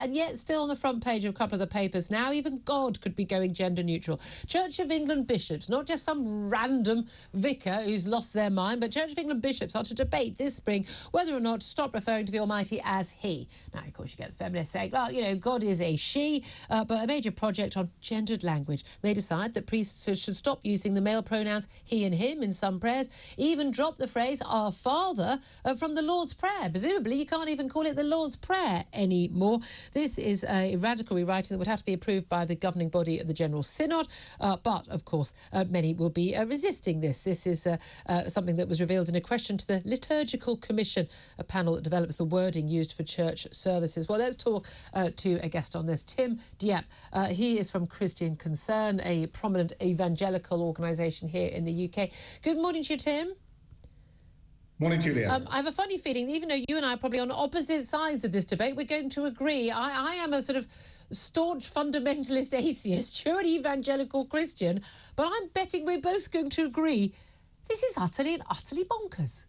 And yet still on the front page of a couple of the papers now, even God could be going gender neutral. Church of England bishops, not just some random vicar who's lost their mind, but Church of England bishops are to debate this spring whether or not to stop referring to the Almighty as he. Now, of course, you get the feminists saying, well, you know, God is a she, but a major project on gendered language may decide that priests should stop using the male pronouns he and him in some prayers, even drop the phrase Our Father from the Lord's Prayer. Presumably, you can't even call it the Lord's Prayer anymore. This is a radical rewriting that would have to be approved by the governing body of the General Synod, but, of course, many will be resisting this. This is something that was revealed in a question to the Liturgical Commission, a panel that develops the wording used for church services. Well, let's talk to a guest on this, Tim Dieppe. He is from Christian Concern, a prominent evangelical organisation here in the UK. Good morning to you, Tim. Morning, Julia. I have a funny feeling that even though you and I are probably on opposite sides of this debate, we're going to agree. I am a sort of staunch fundamentalist atheist. You're an evangelical Christian, but I'm betting we're both going to agree this is utterly bonkers.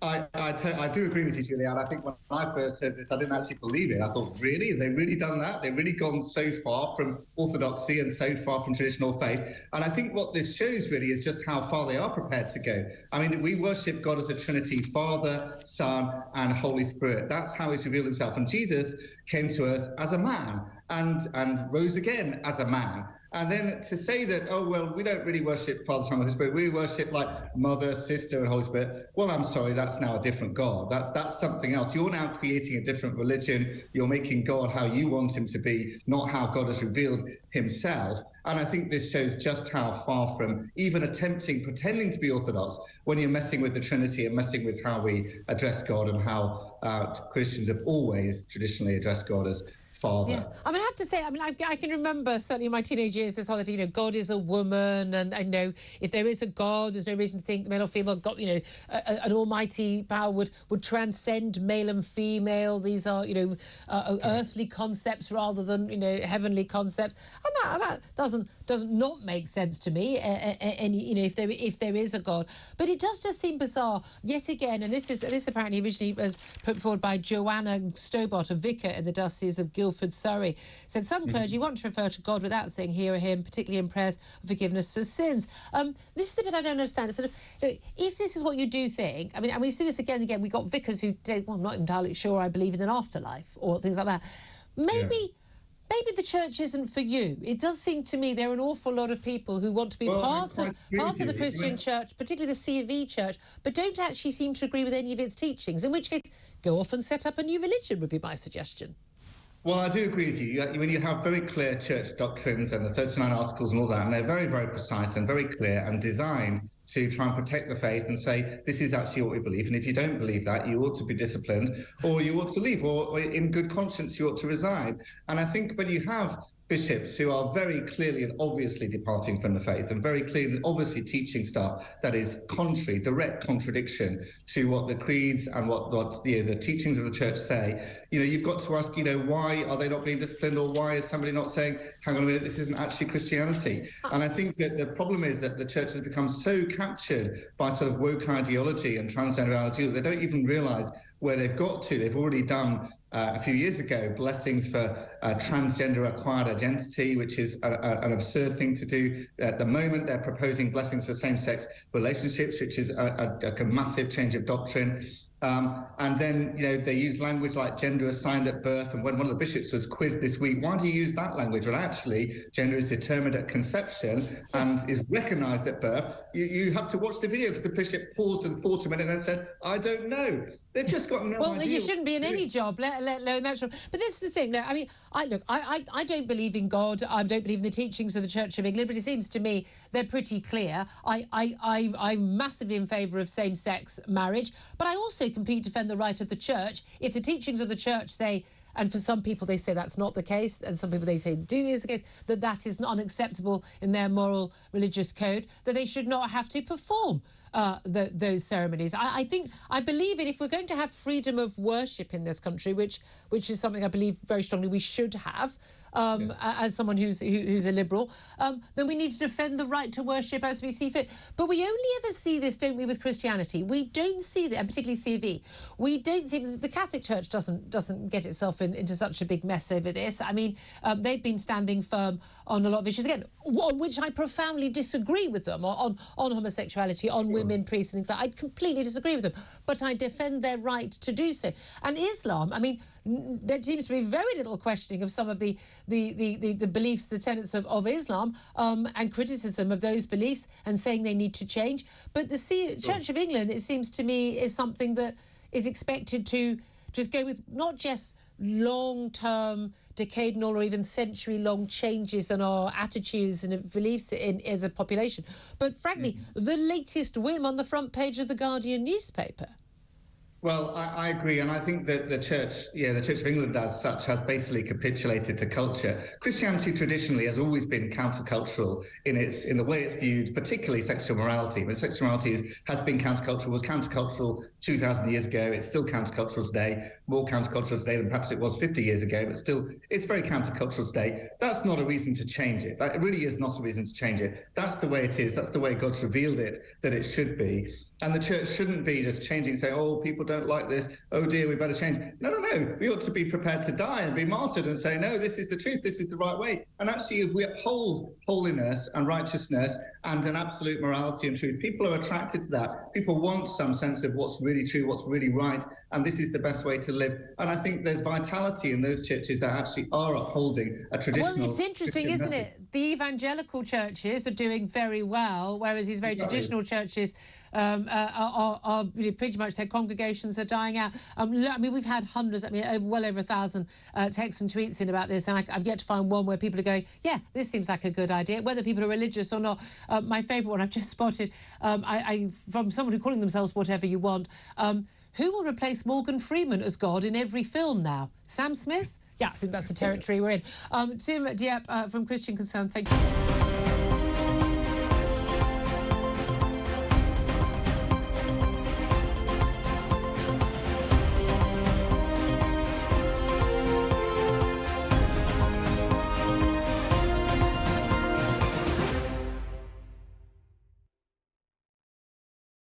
I do agree with you, Julia. And I think when I first heard this, I didn't actually believe it. I thought, really? Have they really done that? They've really gone so far from orthodoxy and so far from traditional faith. And I think what this shows really is just how far they are prepared to go. I mean, we worship God as a Trinity, Father, Son, and Holy Spirit. That's how he's revealed himself. And Jesus came to earth as a man and rose again as a man. And then to say that, oh, well, we don't really worship Father, Son, and Holy Spirit. We worship like Mother, Sister, and Holy Spirit. Well, I'm sorry, that's now a different God. That's something else. You're now creating a different religion. You're making God how you want him to be, not how God has revealed himself. And I think this shows just how far from even pretending to be Orthodox when you're messing with the Trinity and messing with how we address God and how Christians have always traditionally addressed God as Father. Yeah, I mean, I have to say, I can remember certainly in my teenage years this whole idea, you know, God is a woman, and I know if there is a God, there's no reason to think male or female God, you know, an almighty power would transcend male and female. These are, you know, earthly concepts rather than, you know, heavenly concepts, and that doesn't not make sense to me. And you know, if there is a God, but it does just seem bizarre yet again. And this apparently originally was put forward by Joanna Stobart, a vicar in the Diocese of Guildford, Surrey, said some clergy want to refer to God without saying he or him, particularly in prayers for forgiveness for sins. This is the bit I don't understand. It's sort of, you know, if this is what you do think, I mean, and we see this again and again. We got vicars who say, well, I'm not entirely sure I believe in an afterlife or things like that. Maybe the church isn't for you. It does seem to me there are an awful lot of people who want to be part of the Christian church, particularly the C of E church, but don't actually seem to agree with any of its teachings, in which case go off and set up a new religion would be my suggestion. Well, I do agree with you. When you have very clear church doctrines and the 39 articles and all that, and they're very, very precise and very clear and designed to try and protect the faith and say, this is actually what we believe. And if you don't believe that, you ought to be disciplined, or you ought to leave, or in good conscience, you ought to resign. And I think when you have bishops who are very clearly and obviously departing from the faith and very clearly and obviously teaching stuff that is direct contradiction to what the creeds and what the teachings of the church say, you know, you've got to ask, you know, why are they not being disciplined, or why is somebody not saying, hang on a minute, this isn't actually Christianity? And I think that the problem is that the church has become so captured by sort of woke ideology and transgender ideology that they don't even realise where they've got to. They've already done a few years ago blessings for transgender acquired identity, which is an absurd thing to do. At the moment, they're proposing blessings for same-sex relationships, which is a massive change of doctrine. And then, you know, they use language like gender assigned at birth. And when one of the bishops was quizzed this week, why do you use that language? Well, actually, gender is determined at conception and is recognised at birth. You have to watch the video because the bishop paused and thought a minute and then said, I don't know. They've just got no idea. Well, you shouldn't be in any job, let alone that job. But this is the thing. I mean, I don't believe in God. I don't believe in the teachings of the Church of England, but it seems to me they're pretty clear. I'm massively in favour of same-sex marriage, but I also completely defend the right of the Church. If the teachings of the Church say, and for some people they say that's not the case, and some people they say do is the case, that is unacceptable in their moral religious code, that they should not have to perform those ceremonies. I believe if we're going to have freedom of worship in this country, which is something I believe very strongly we should have, yes, as someone who's a liberal, then we need to defend the right to worship as we see fit. But we only ever see this, don't we, with Christianity? We don't see that, and particularly CV. We don't see the Catholic Church doesn't get itself into such a big mess over this. I mean, they've been standing firm on a lot of issues again, on which I profoundly disagree with them, on homosexuality, on women, priests, and things like that. I completely disagree with them, but I defend their right to do so. And Islam, I mean, there seems to be very little questioning of some of the beliefs, the tenets of Islam, and criticism of those beliefs and saying they need to change. But the Church of England, it seems to me, is something that is expected to just go with not just long-term, decadal or even century-long changes in our attitudes and beliefs as a population, but frankly, the latest whim on the front page of the Guardian newspaper. Well, I agree, and I think that the Church of England as such has basically capitulated to culture. Christianity traditionally has always been countercultural in the way it's viewed, particularly sexual morality. But sexual morality has been countercultural, was countercultural 2,000 years ago. It's still countercultural today, more countercultural today than perhaps it was 50 years ago, but still it's very countercultural today. That's not a reason to change it. That really is not a reason to change it. That's the way it is. That's the way God's revealed it, that it should be. And the church shouldn't be just changing, say, oh, people don't like this. Oh, dear, we better change. No. We ought to be prepared to die and be martyred and say, no, this is the truth. This is the right way. And actually, if we uphold holiness and righteousness and an absolute morality and truth, people are attracted to that. People want some sense of what's really true, what's really right. And this is the best way to live. And I think there's vitality in those churches that actually are upholding a traditional... Well, it's interesting, isn't it? The evangelical churches are doing very well, whereas these very traditional churches... are pretty much their congregations are dying out. I mean, we've had hundreds, well over 1,000 texts and tweets in about this, and I've yet to find one where people are going, yeah, this seems like a good idea, whether people are religious or not. My favourite one I've just spotted, from someone who calling themselves whatever you want, who will replace Morgan Freeman as God in every film now? Sam Smith? Yeah, I think that's the territory we're in. Tim Dieppe from Christian Concern, thank you.